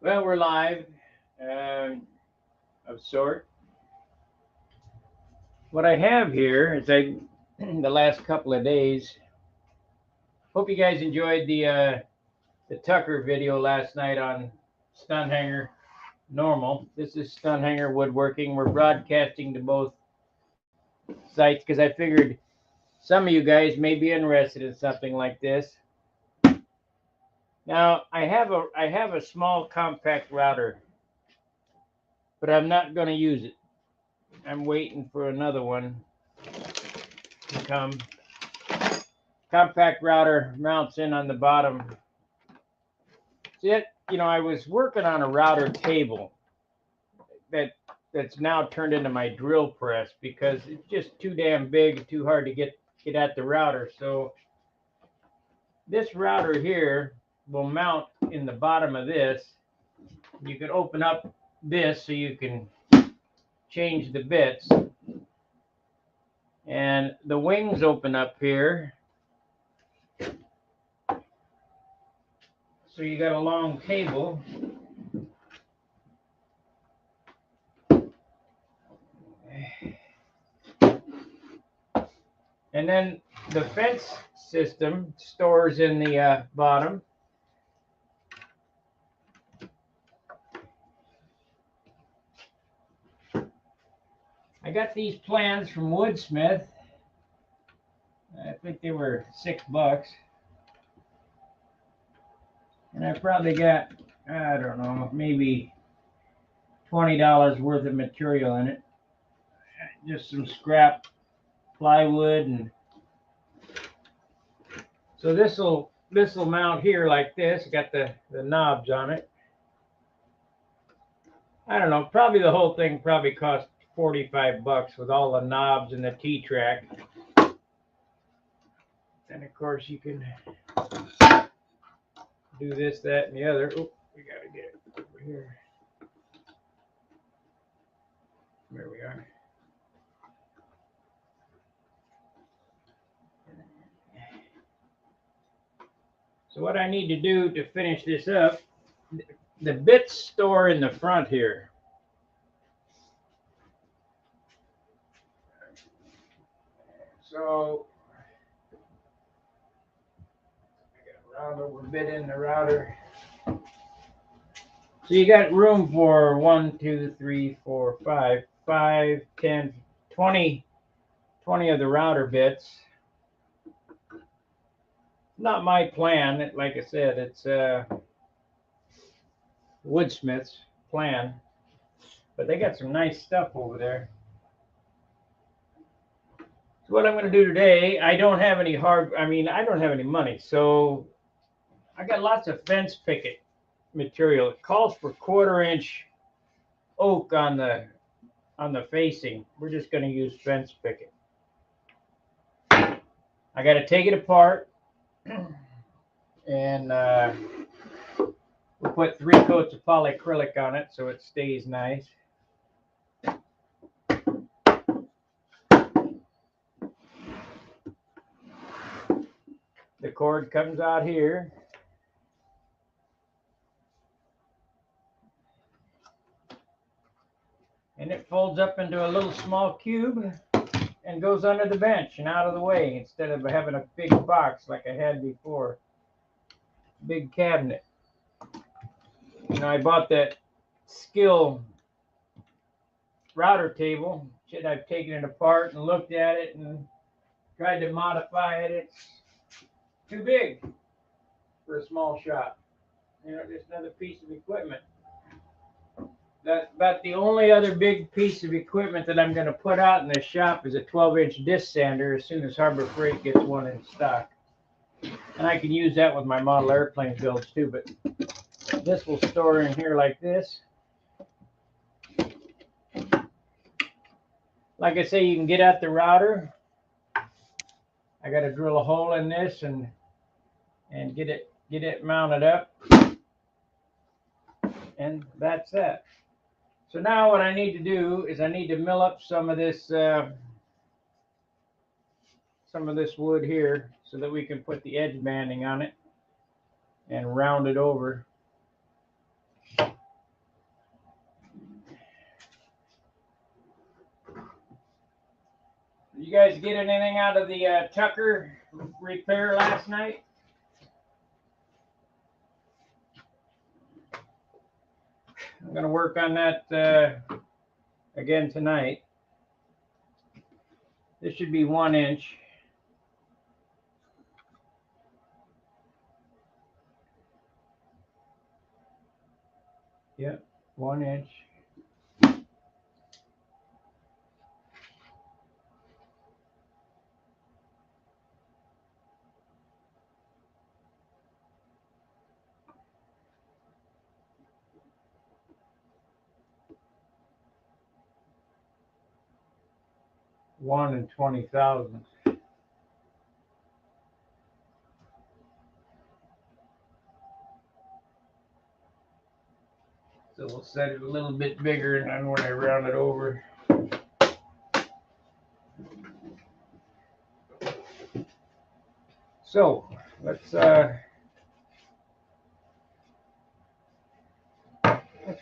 Well, we're live of sort. What I have here is the last couple of days. Hope you guys enjoyed the Tucker video last night on stun hanger normal. This is stun hanger woodworking. We're broadcasting to both sites because I figured some of you guys may be interested in something like this. Now I have a small compact router, but I'm not going to use it. I'm waiting for another one to come. Compact router mounts in on the bottom. See it? I was working on a router table that that's now turned into my drill press because it's just too damn big, too hard to get at the router. So this router here will mount in the bottom of this. You can open up this so you can change the bits. And the wings open up here. So you got a long table. And then the fence system stores in the bottom. I got these plans from Woodsmith. I think they were $6. And I probably got, I don't know, maybe $20 worth of material in it. Just some scrap plywood, and so this'll mount here like this. Got the knobs on it. I don't know, probably the whole thing probably cost $45 with all the knobs and the T-track. And of course you can do this, that, and the other. Oh, we gotta get it over here. There we are. So what I need to do to finish this up, the bits store in the front here. So I got a round over bit in the router. So you got room for 1, 2, 3, 4, 5, 10, 20 of the router bits. Not my plan. Like I said, it's Woodsmith's plan. But they got some nice stuff over there. So what I'm going to do today, I don't have any I don't have any money. So I got lots of fence picket material. It calls for 1/4-inch oak on the facing. We're just going to use fence picket. I got to take it apart, and we'll put 3 coats of polyacrylic on it so it stays nice. The cord comes out here. And it folds up into a little small cube and goes under the bench and out of the way instead of having a big box like I had before. Big cabinet. I bought that Skill router table. I've taken it apart and looked at it and tried to modify it. It's too big for a small shop. Just another piece of equipment. That's about the only other big piece of equipment that I'm going to put out in this shop is a 12-inch disc sander as soon as Harbor Freight gets one in stock. And I can use that with my model airplane builds too, but this will store in here like this. Like I say, you can get at the router. I got to drill a hole in this and get it mounted up. And that's that. So now what I need to do is I need to mill up some of this wood here so that we can put the edge banding on it and round it over. You guys get anything out of the Tucker repair last night? I'm going to work on that again tonight. This should be 1 inch. Yep, 1 inch. One in 20,000. So we'll set it a little bit bigger, and then when I round it over. So let's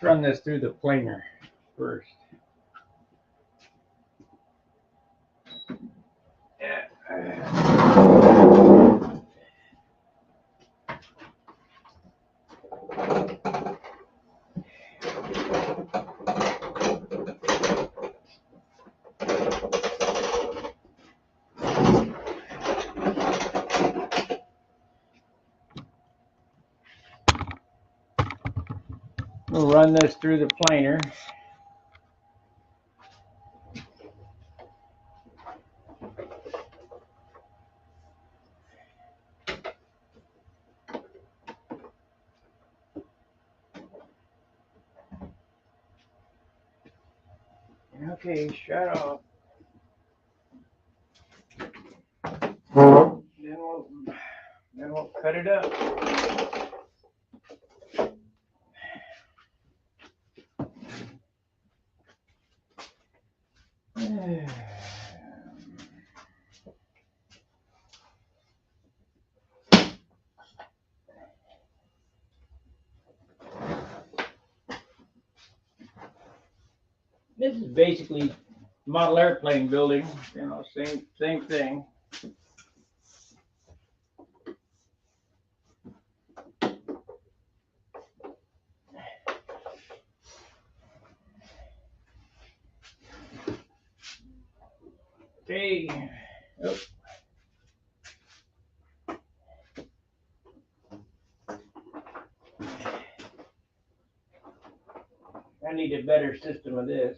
run this through the planer first. We'll run this through the planer. Okay, shut off. Then we'll cut it up. This is basically model airplane building, you know, same thing. Okay. Oh. I need a better system of this.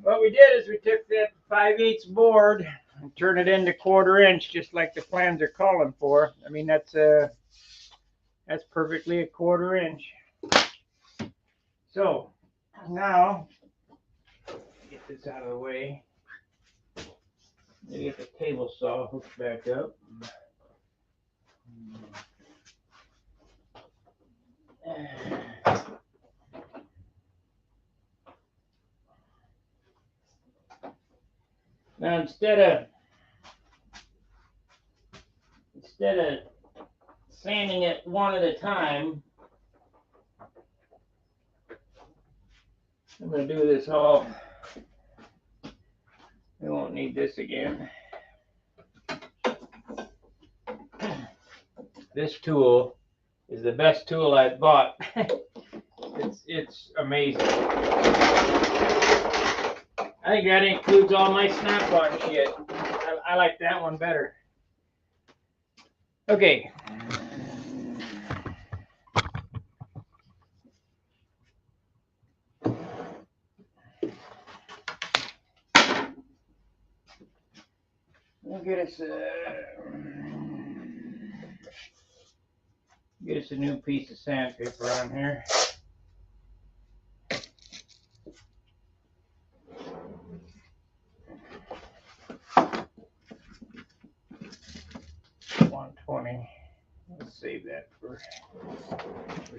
What we did is we took that 5/8 board and turned it into 1/4 inch, just like the plans are calling for. I mean, that's perfectly a 1/4 inch. So now, get this out of the way. Get the table saw hooked back up. Now instead of sanding it one at a time, I'm going to do this all. We won't need this again. This tool is the best tool I've bought. It's amazing. I think that includes all my snap-on shit. I like that one better. Okay. We'll get us a new piece of sandpaper on here. $120. Let's save that for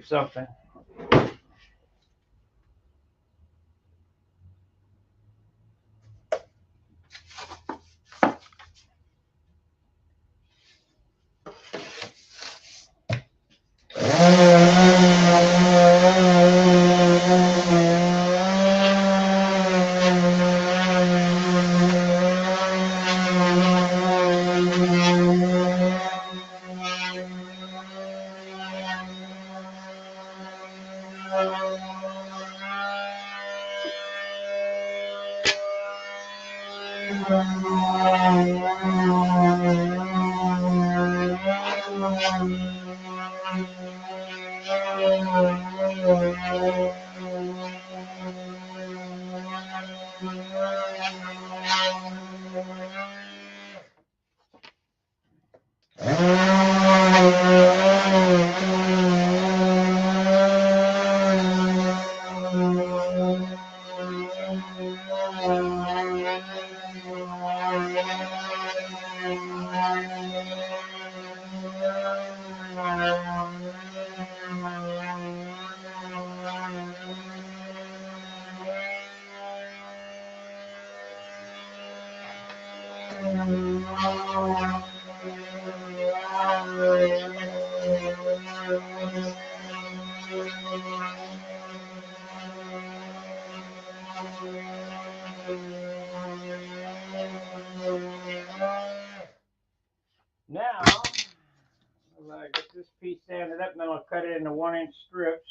something. it up, and then I'll cut it into 1-inch strips.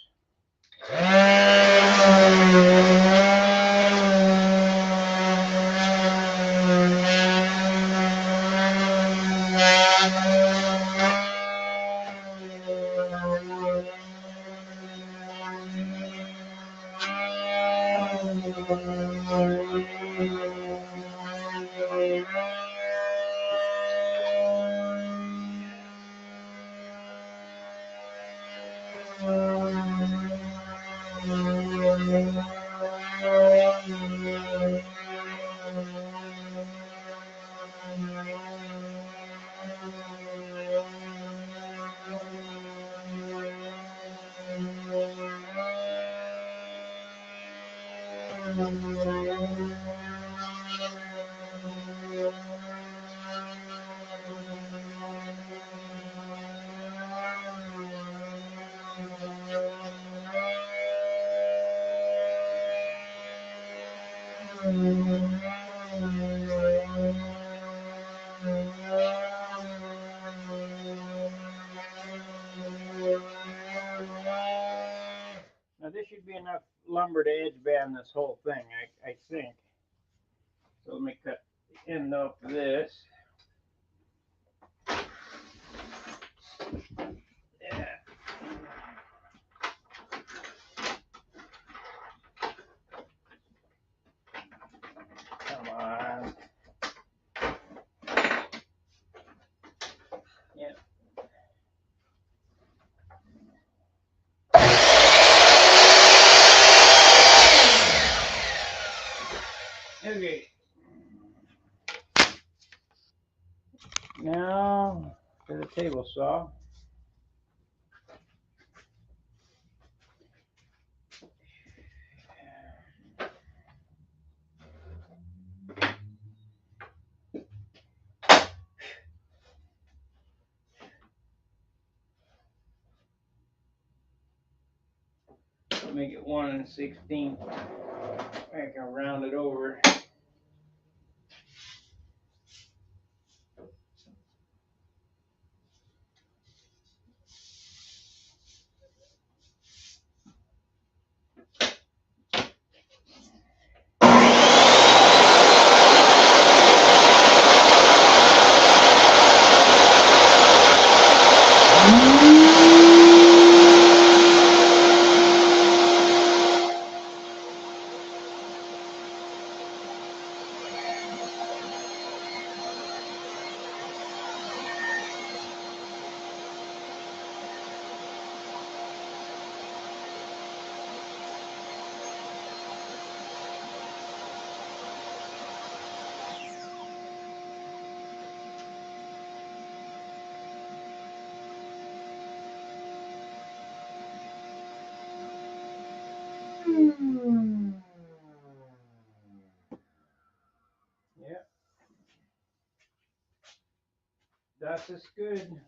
Now this should be enough lumber to edge band this whole thing, I think. So let me cut the end off of this. Yeah. Come on. Yeah. Okay. Now to the table saw. Make it 1 1/16. I can round it over. Yeah. That's as good.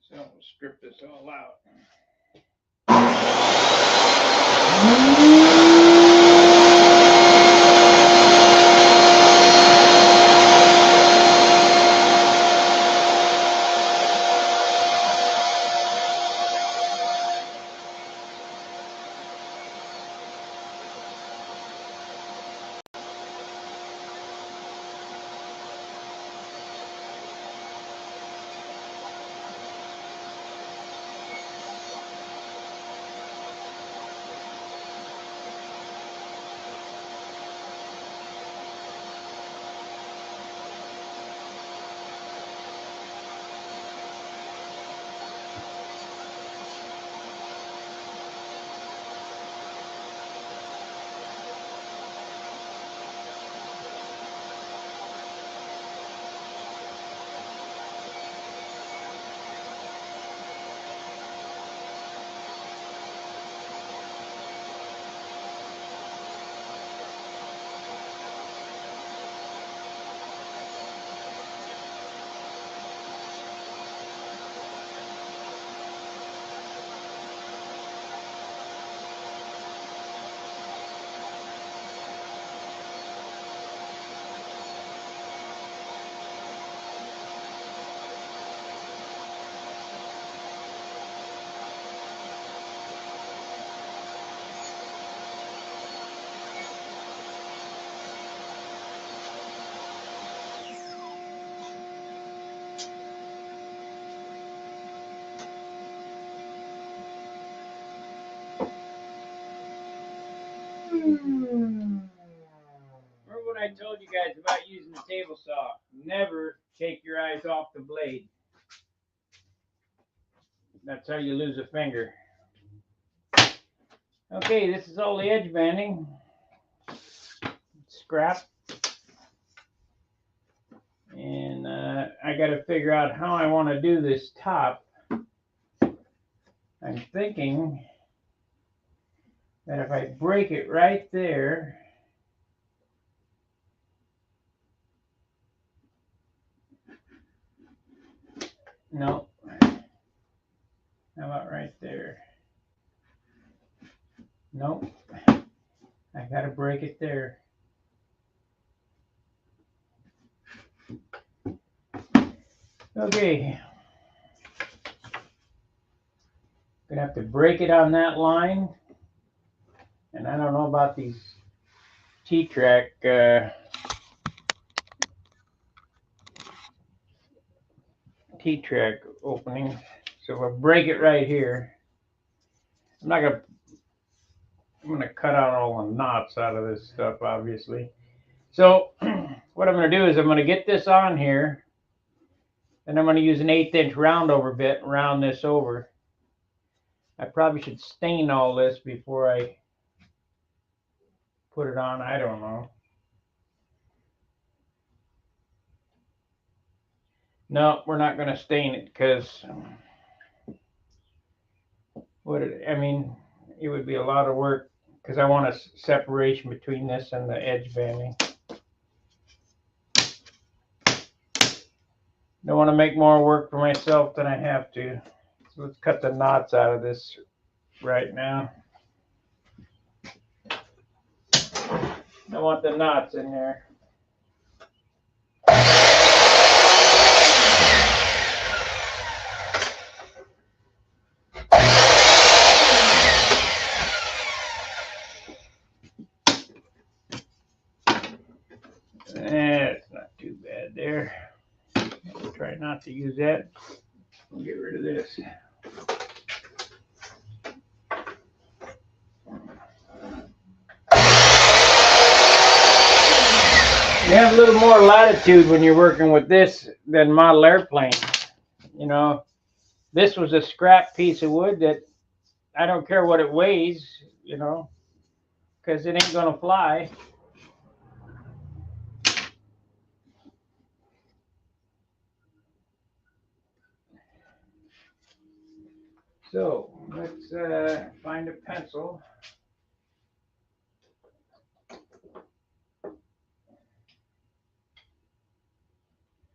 So we'll strip this all out. Remember what I told you guys about using the table saw? Never take your eyes off the blade. That's how you lose a finger. Okay, this is all the edge banding. Scrap. And I got to figure out how I want to do this top. I'm thinking that if I break it right there, no, how about right there? Nope, I got to break it there. Okay, gonna have to break it on that line, and I don't know about these T-track openings. So if I break it right here, I'm gonna cut out all the knots out of this stuff, obviously. So what I'm gonna do is I'm gonna get this on here, and I'm gonna use an 1/8 inch round over bit and round this over. I probably should stain all this before I put it on. I don't know. No, we're not gonna stain it because it would be a lot of work because I want a separation between this and the edge banding. Don't want to make more work for myself than I have to. So let's cut the knots out of this right now. I want the knots in there. That's not too bad there. I'll try not to use that. I'll get rid of this. You have a little more latitude when you're working with this than model airplanes. You know, this was a scrap piece of wood that I don't care what it weighs, you know, because it ain't gonna fly. So let's find a pencil.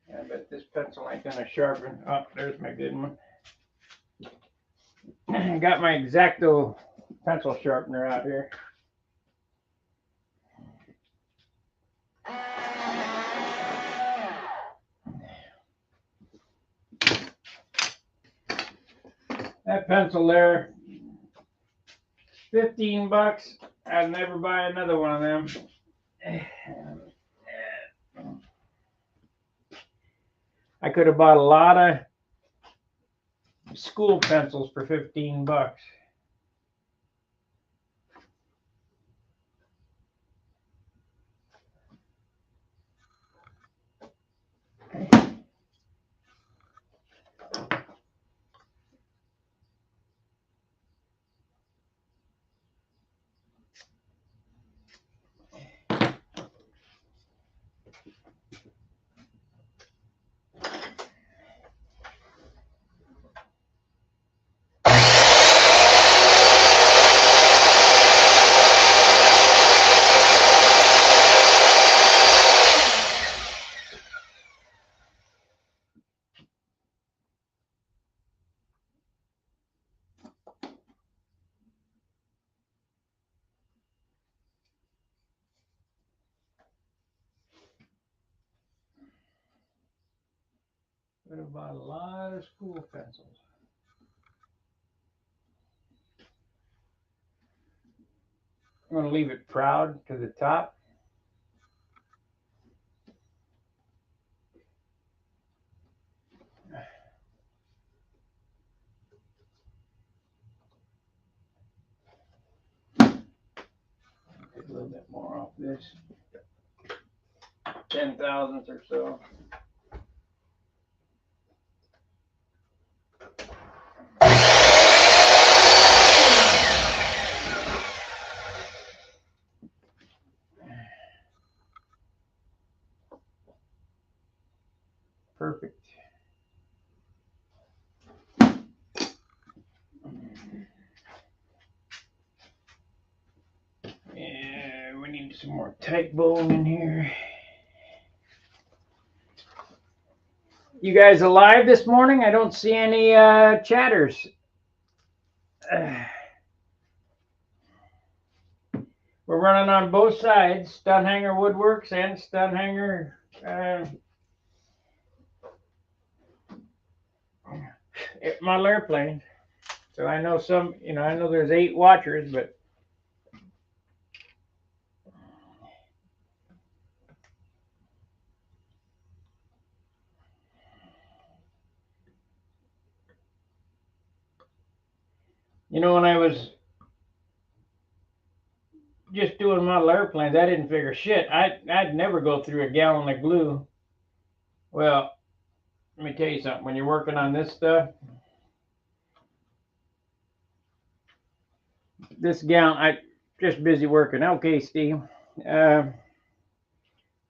I bet this pencil ain't gonna sharpen. Oh, there's my good one. I got my X-Acto pencil sharpener out here. That pencil there, 15 bucks. I'd never buy another one of them. I could have bought a lot of school pencils for 15 bucks. Could have bought a lot of school pencils. I'm going to leave it proud to the top. a little bit more off this. 10,000ths or so. Perfect. Yeah, we need some more tight bowling in here. You guys alive this morning? I don't see any chatters. We're running on both sides, Stunhanger Woodworks and Stunhanger model airplanes. So I know some, I know there's 8 watchers, but when I was just doing model airplanes, I didn't figure shit. I'd never go through a gallon of glue. Well, let me tell you something. When you're working on this stuff, this gallon, I just busy working. Okay, Steve.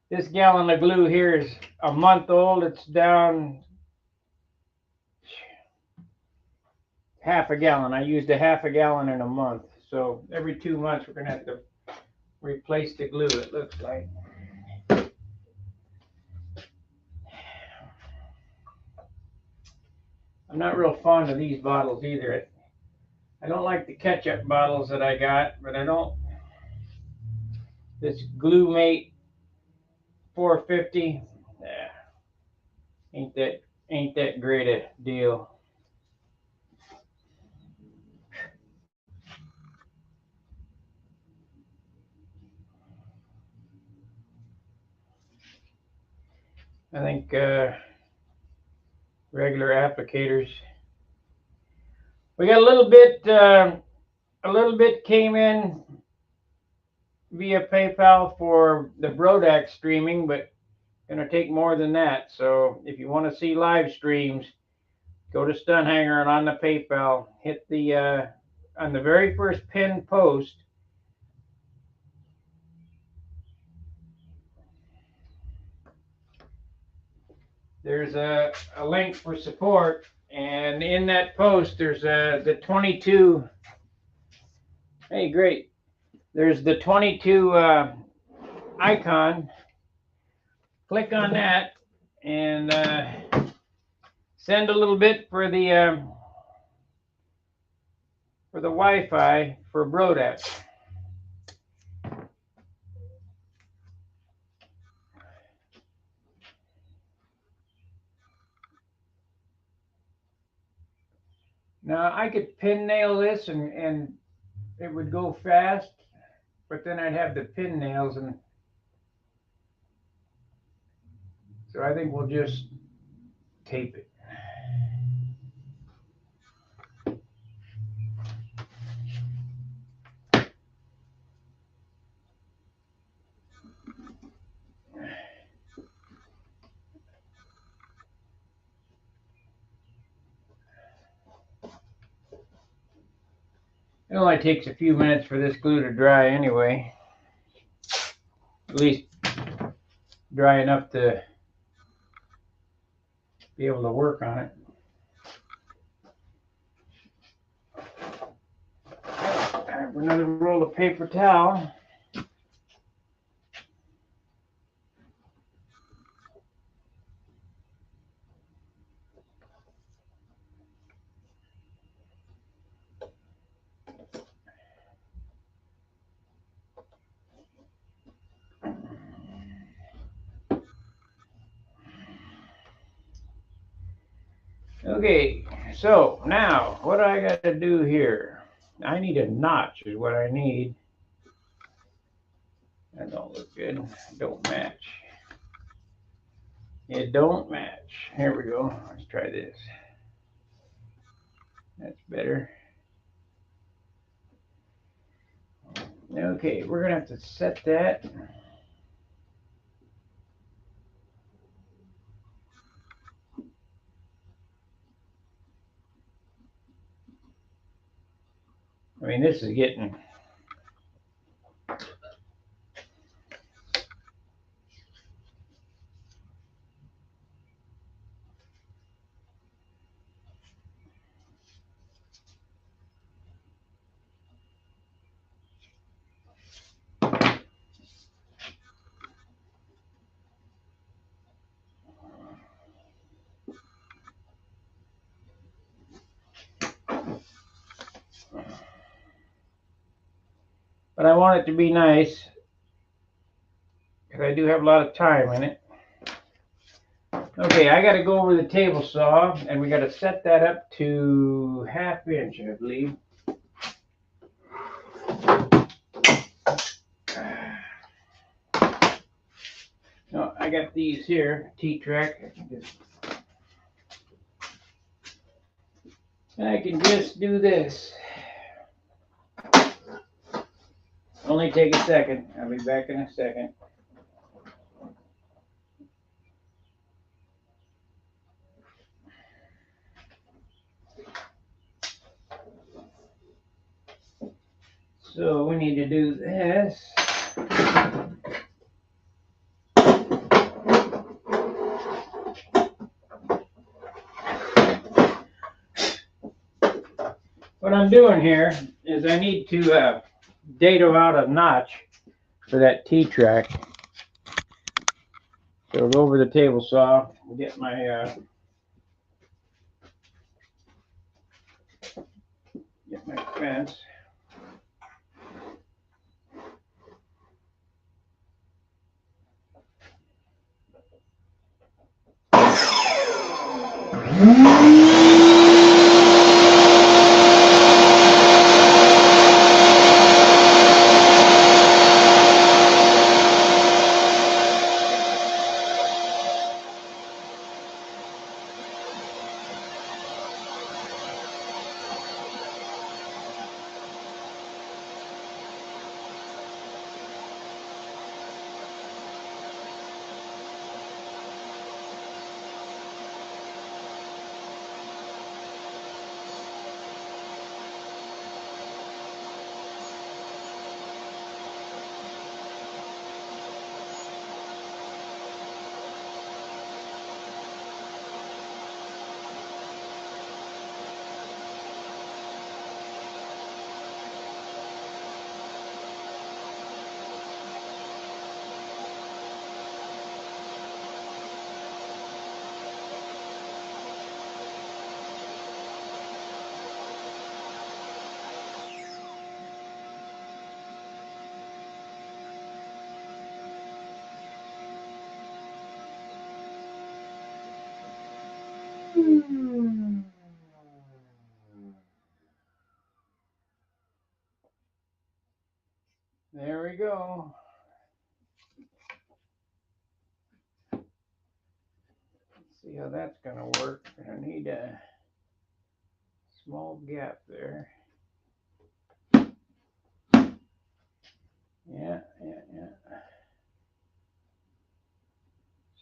This gallon of glue here is a month old. It's down half a gallon. I used a half a gallon in a month. So every 2 months, we're going to have to replace the glue, it looks like. I'm not real fond of these bottles either. I don't like the ketchup bottles that I got, but I don't. This Glue Mate 450, ain't that great a deal. I think regular applicators. We got a little bit came in via PayPal for the Brodax streaming, but gonna take more than that. So if you want to see live streams, go to Stunhanger and on the PayPal, hit the on the very first pinned post. There's a link for support, and in that post there's the 22. Hey, great. There's the 22 icon. Click on that and send a little bit for the Wi-Fi for Brodax. Now I could pin nail this and it would go fast, but then I'd have the pin nails, and so I think we'll just tape it. It only takes a few minutes for this glue to dry anyway. At least dry enough to be able to work on it. I have another roll of paper towel. Okay, so now what do I got to do here? I need a notch is what I need. That don't look good. Don't match. It don't match. Here we go. Let's try this. That's better. Okay, we're gonna have to set that. I mean, this is getting. But I want it to be nice, because I do have a lot of time in it. Okay, I got to go over the table saw, and we got to set that up to 1/2 inch, I believe. No, I got these here, T-track. I can just do this. Only take a second. I'll be back in a second. So we need to do this. What I'm doing here is I need to dado out a notch for that T-track. So I'll go over the table saw, get my fence. There we go. Let's see how that's going to work. I need a small gap there. Yeah.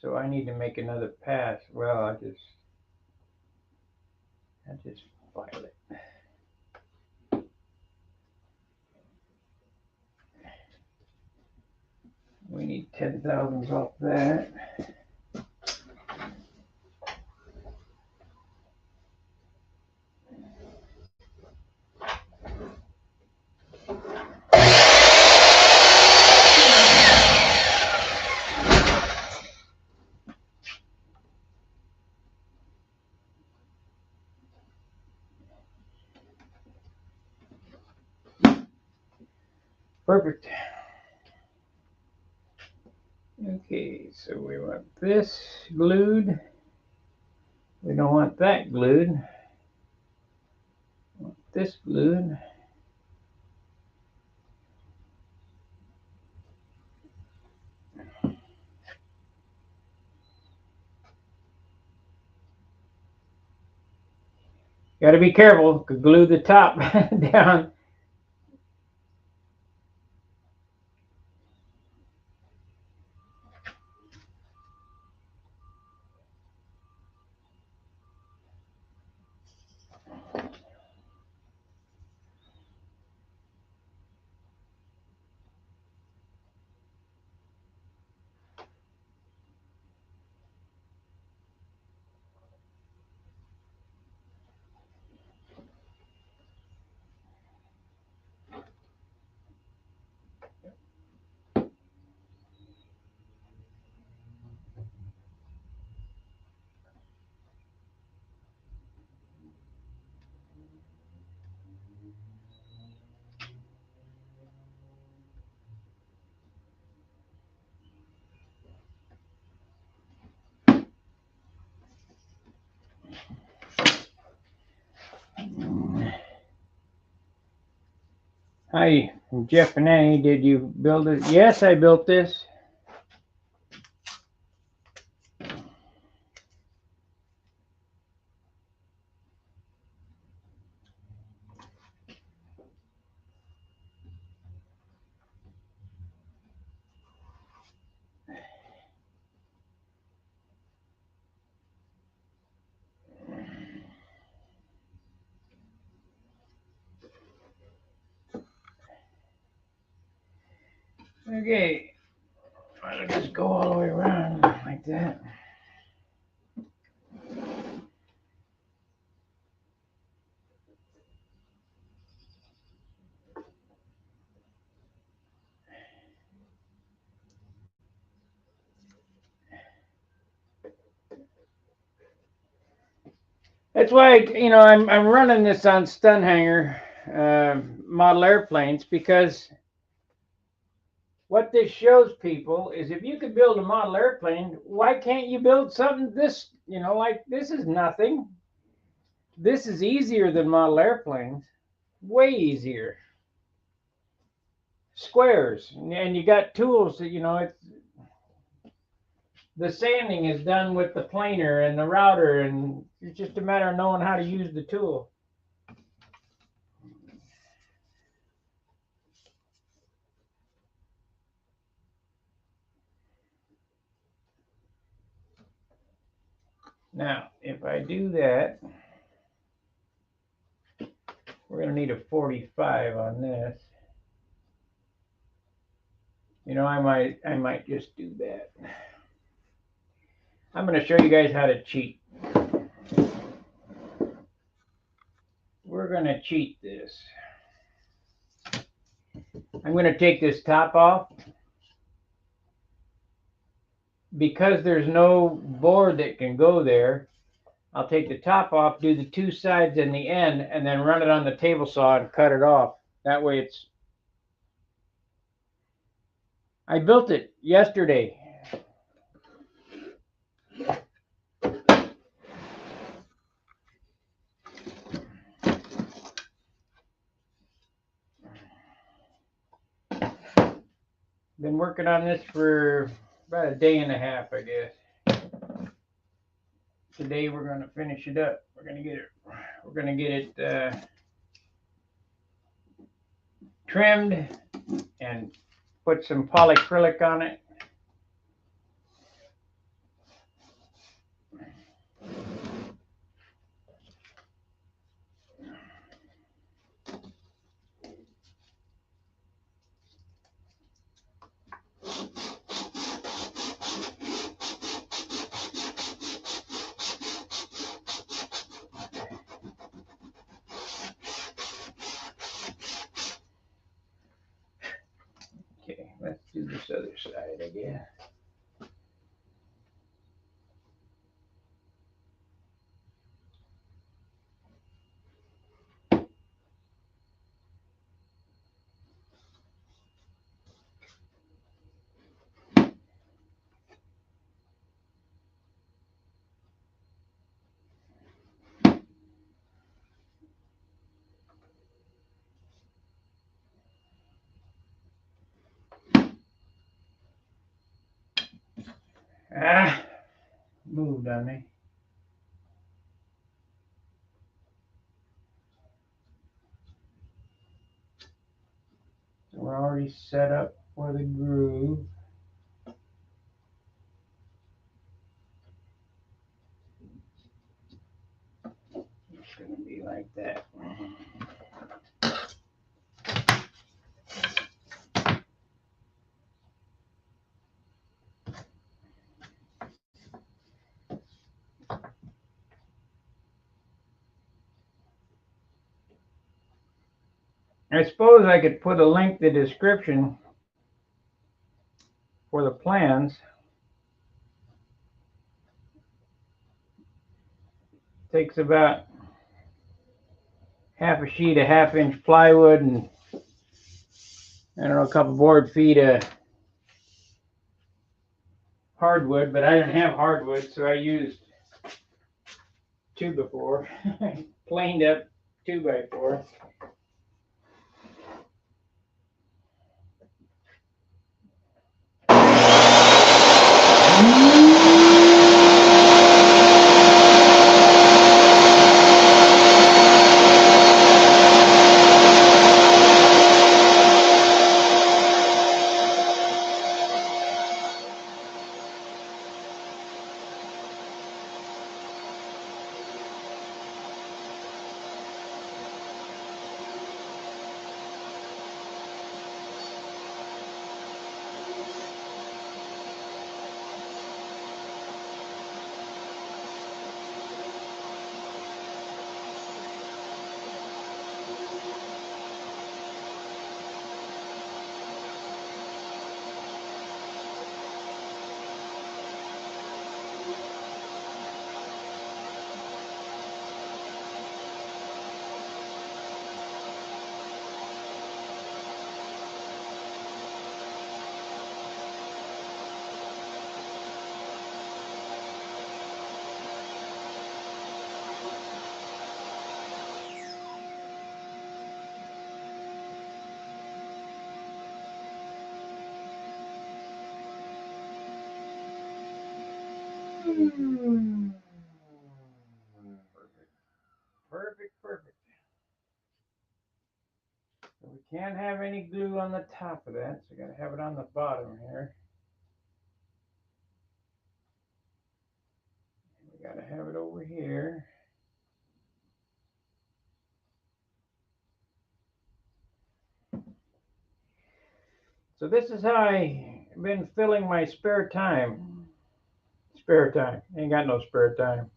So I need to make another pass. Well, I just file it. We need 10 thousandths off that. Perfect. Okay, so we want this glued. We don't want that glued. We want this glued. Got to be careful. Could glue the top down. Hi, Jeff and Annie. Did you build it? Yes, I built this. Okay, I'll just go all the way around like that. That's why, I'm running this on stun hanger model airplanes, because what this shows people is if you could build a model airplane, why can't you build something this, like this is nothing. This is easier than model airplanes, way easier. Squares, and you got tools that, it's the sanding is done with the planer and the router, and it's just a matter of knowing how to use the tool. Now, if I do that, we're going to need a 45 on this. I might just do that. I'm going to show you guys how to cheat. We're going to cheat this. I'm going to take this top off. Because there's no board that can go there, I'll take the top off, do the two sides and the end, and then run it on the table saw and cut it off. That way I built it yesterday. Been working on this for about a day and a half, I guess. Today we're going to finish it up. We're going to get it trimmed and put some polyacrylic on it. Okay, let's do this other side, I guess. Moved on me. So we're already set up for the groove. It's going to be like that. I suppose I could put a link in the description for the plans. Takes about half a sheet of half-inch plywood and I don't know, a couple board feet of hardwood, but I didn't have hardwood, so I used 2x4, planed up 2x4. Perfect, perfect. So we can't have any glue on the top of that, so we gotta have it on the bottom here. We gotta have it over here. So this is how I've been filling my spare time. Spare time. Ain't got no spare time.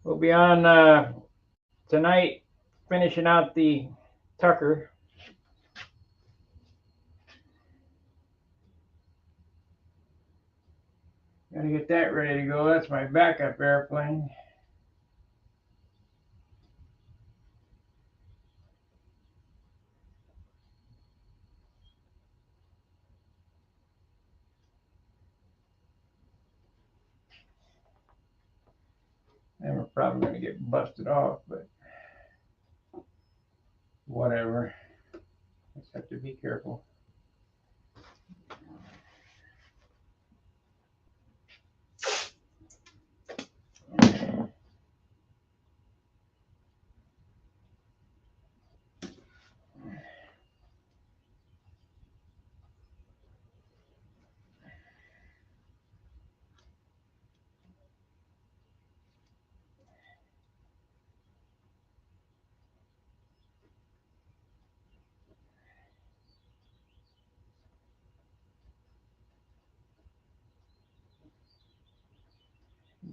We'll be on tonight finishing out the Tucker. Gotta get that ready to go. That's my backup airplane. And we're probably going to get busted off, but whatever. Just have to be careful.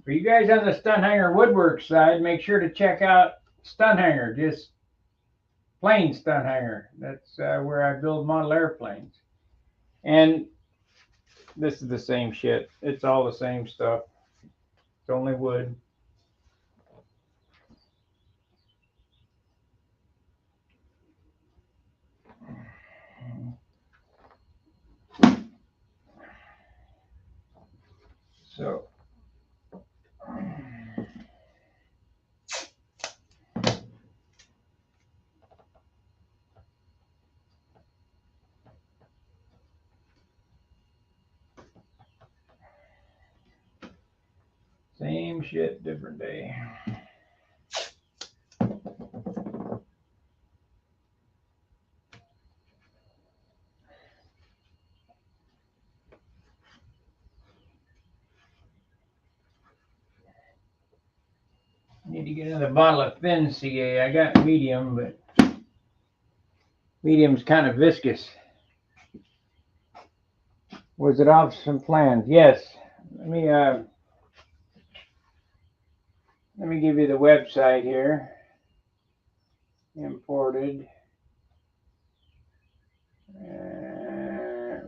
For you guys on the Stunhanger woodwork side, make sure to check out Stunhanger, just plain Stunhanger. That's where I build model airplanes. And this is the same shit. It's all the same stuff. It's only wood. So same shit, different day. Need to get another bottle of thin CA. I got medium, but medium's kind of viscous. Was it off some plans? Yes. Let me give you the website here. Imported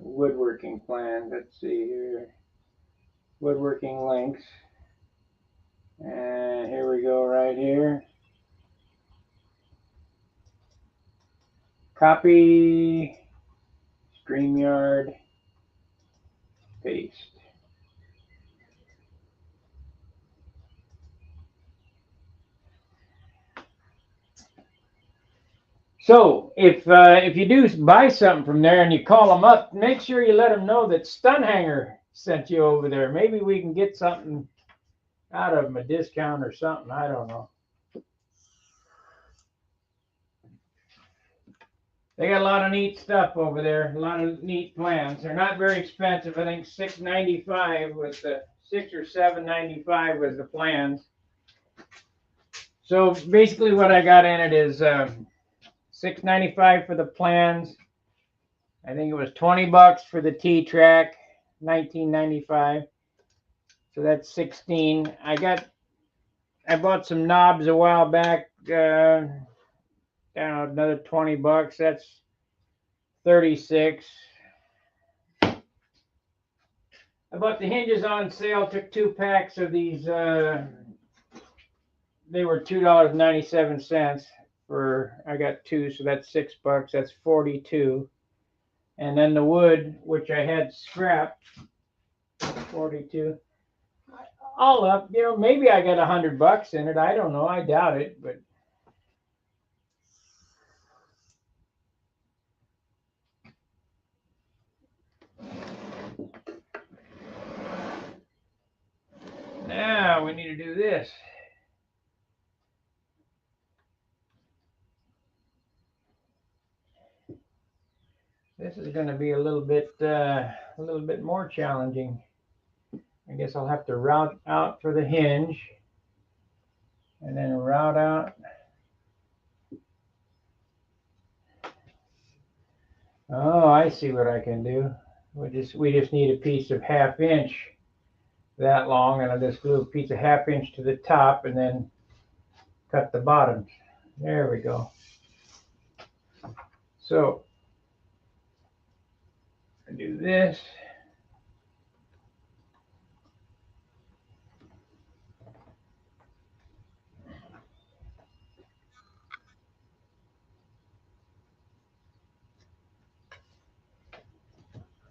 woodworking plans. Let's see here. Woodworking links. And here we go right here. Copy, StreamYard, paste. So if you do buy something from there and you call them up, make sure you let them know that Stunhanger sent you over there. Maybe we can get something out of them, a discount or something. I don't know. They got a lot of neat stuff over there. A lot of neat plans. They're not very expensive. I think $6.95 was the $6 or $7.95 was the plans. So basically, what I got in it is $6.95 for the plans. I think it was $20 for the T-Track, $19.95. So that's $16. I bought some knobs a while back. Another $20. That's $36. I bought the hinges on sale. Took 2 packs of these. They were $2.97 for. I got 2, so that's $6. That's 42. And then the wood, which I had scrapped, 42. All up, maybe I got $100 in it. I don't know. I doubt it, but. we need to do this. This is going to be a little bit more challenging. I guess I'll have to route out for the hinge, and then route out. Oh, I see what I can do. We just need a piece of 1/2 inch that long, and I'll just glue a piece of 1/2 inch to the top, and then cut the bottoms. There we go. So I do this.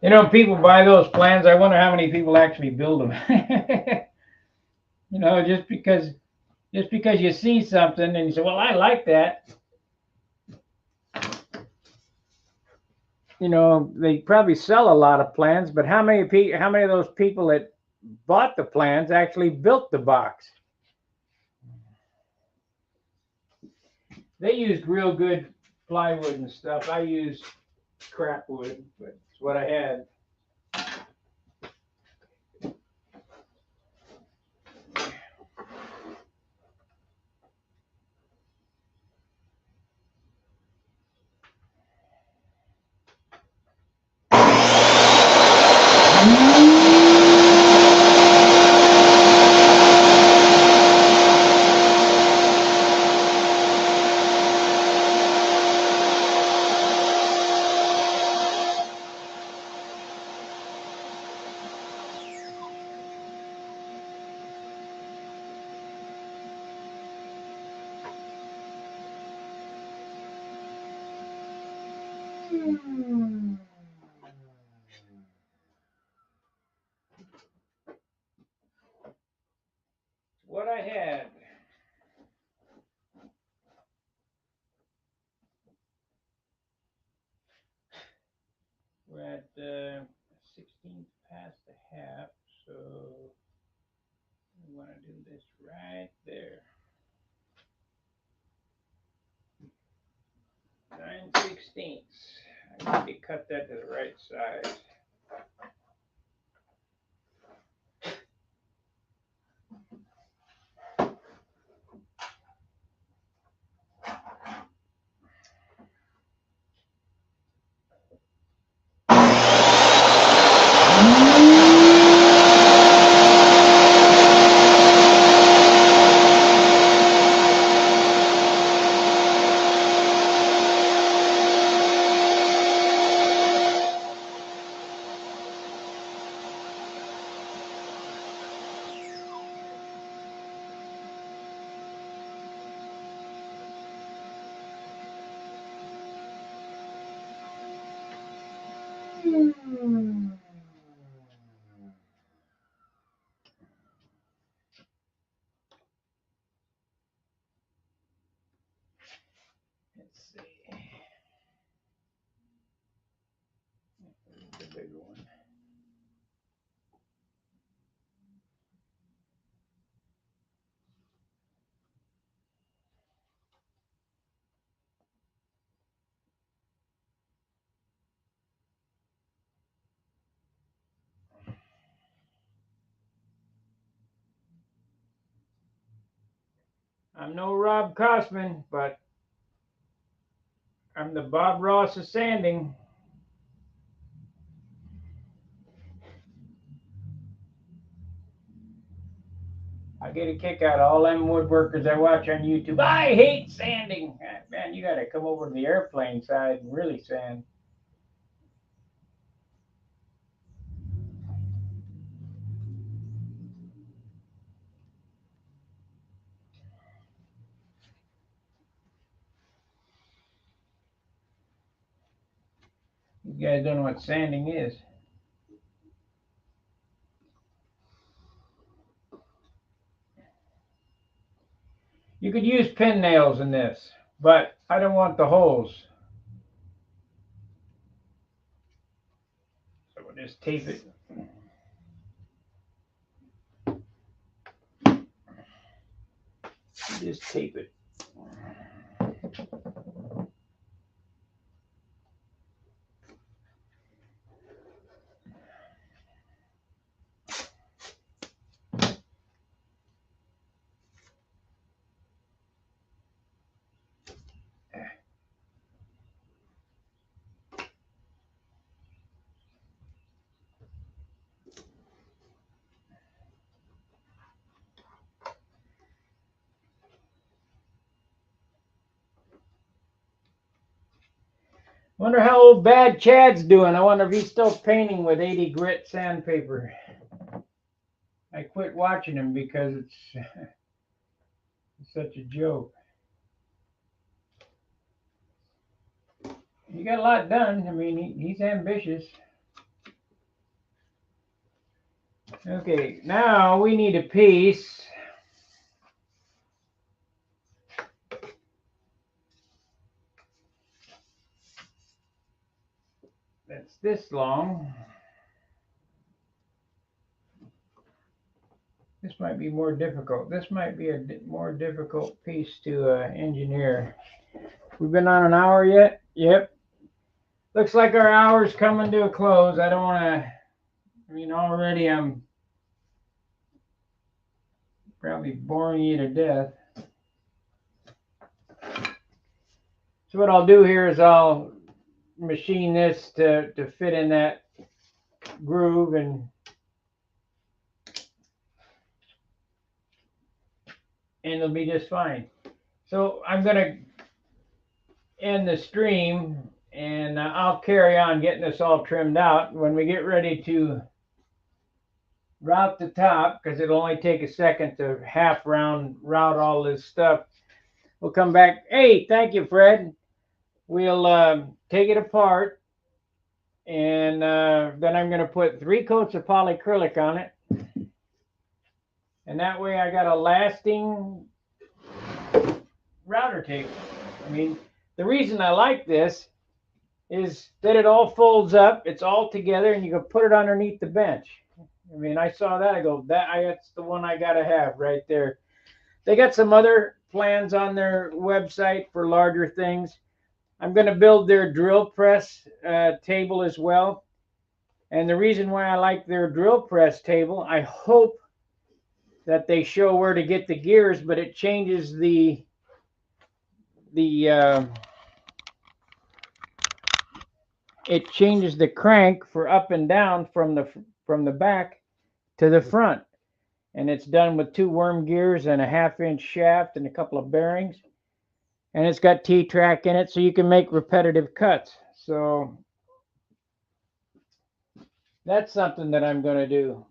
You know, people buy those plans. I wonder how many people actually build them. You know, just because you see something and you say, "Well, I like that." You know, they probably sell a lot of plans, but how many of those people that bought the plans actually built the box? They used real good plywood and stuff. I used crap wood, but it's what I had. What I had. We're at 16 past the half, so we want to do this right there. 9/16. I need to cut that to the right size. Let's see. The bigger one. I'm no Rob Cosman, but I'm the Bob Ross of sanding. I get a kick out of all them woodworkers I watch on YouTube. I hate sanding. Man, you got to come over to the airplane side and really sand. You guys don't know what sanding is. You could use pin nails in this, but I don't want the holes. So we'll just tape it. Just tape it. Wonder how old Bad Chad's doing. I wonder if he's still painting with 80 grit sandpaper. I quit watching him because it's such a joke. He got a lot done. I mean, he's ambitious. Okay, now we need a piece. That's this long. This might be more difficult. This might be a more difficult piece to engineer. We've been on an hour yet? Yep. Looks like our hour's coming to a close. I don't want to, I mean, already I'm probably boring you to death. So what I'll do here is I'll machine this to fit in that groove, and it'll be just fine. So I'm going to end the stream, and I'll carry on getting this all trimmed out. When we get ready to route the top, because it'll only take a second to half route all this stuff, we'll come back. Hey, thank you, Fred. We'll take it apart, and then I'm going to put 3 coats of polyacrylic on it, and that way I got a lasting router table. I mean, the reason I like this is that it all folds up, it's all together, and you can put it underneath the bench. I mean, I saw that, I go, that's the one I gotta have right there. They got some other plans on their website for larger things. I'm going to build their drill press table as well. And the reason why I like their drill press table, I hope that they show where to get the gears, but it changes the crank for up and down from the back to the front. And it's done with 2 worm gears and a 1/2-inch shaft and a couple of bearings. And it's got T-track in it, so you can make repetitive cuts. So that's something that I'm going to do.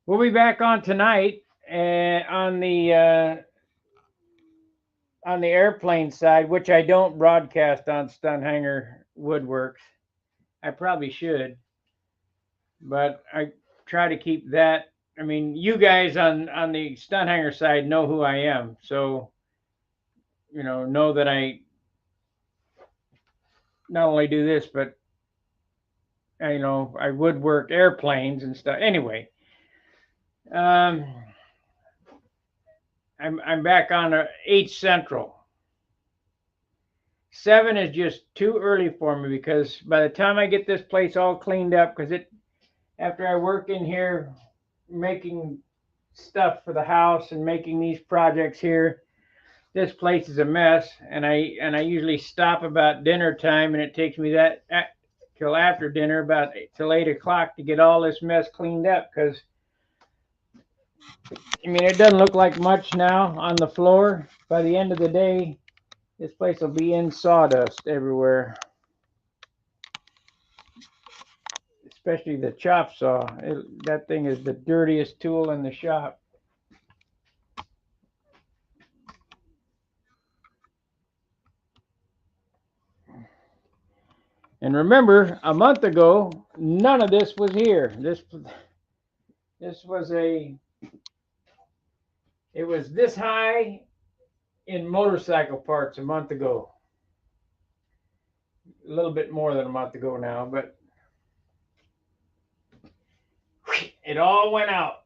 We'll be back on tonight on the airplane side, which I don't broadcast on Stunhanger Woodworks. I probably should, but I try to keep that. I mean, you guys on the Stunhanger side know who I am, so you know that I not only do this, but I woodwork airplanes and stuff. Anyway, I'm back on 8 Central. 7 is just too early for me, because by the time I get this place all cleaned up, because after I work in here making stuff for the house and making these projects here, this place is a mess, and I usually stop about dinner time, and it takes me till after dinner, about till 8 o'clock, to get all this mess cleaned up. Because I mean, it doesn't look like much now on the floor. By the end of the day, this place will be in sawdust everywhere, especially the chop saw. That thing is the dirtiest tool in the shop. And remember, a month ago, none of this was here. This was it was this high in motorcycle parts a month ago. A little bit more than a month ago now, but It all went out.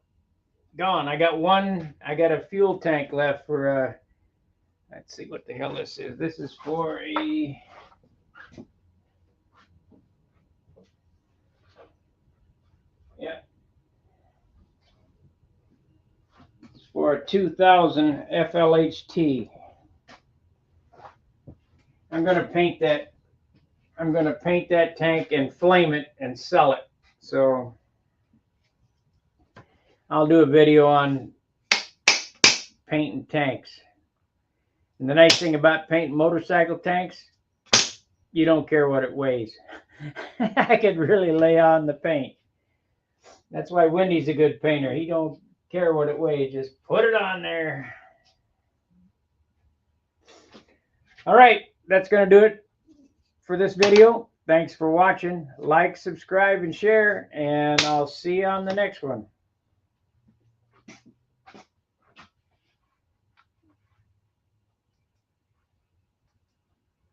Gone. I got a fuel tank left for, let's see what the hell this is. This is for a, yeah, it's for a 2000 FLHT. I'm going to paint that. I'm going to paint that tank and flame it and sell it. So I'll do a video on painting tanks. And the nice thing about painting motorcycle tanks, you don't care what it weighs. I could really lay on the paint. That's why Wendy's a good painter. He don't care what it weighs. Just put it on there. All right, that's going to do it for this video. Thanks for watching. Like, subscribe, and share, and I'll see you on the next one.